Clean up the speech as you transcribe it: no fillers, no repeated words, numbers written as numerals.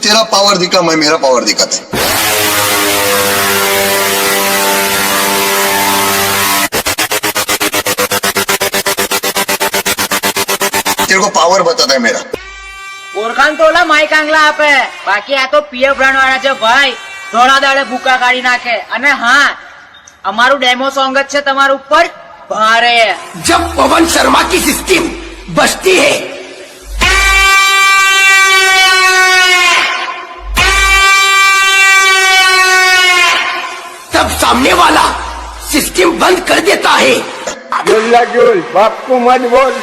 तेरा पावर दिखा, मैं मेरा पावर दिखाता है। तेरे को पावर बताता है मेरा। ઓળખાણ તો ઓલા માઈક આંગલા આપે, બાકી આ તો પીએફ બ્રાન્ડ વાળા છે ભાઈ, ધોળા દાડે ભૂકા કાઢી નાખે. અને હા, અમારું ડેમો સોંગ જ છે તમારું ઉપર ભારે. जब पवन शर्मा की सिस्टम बजती है तब सामने वाला सिस्टम बंद कर देता है. बोल बाप को मत बोल.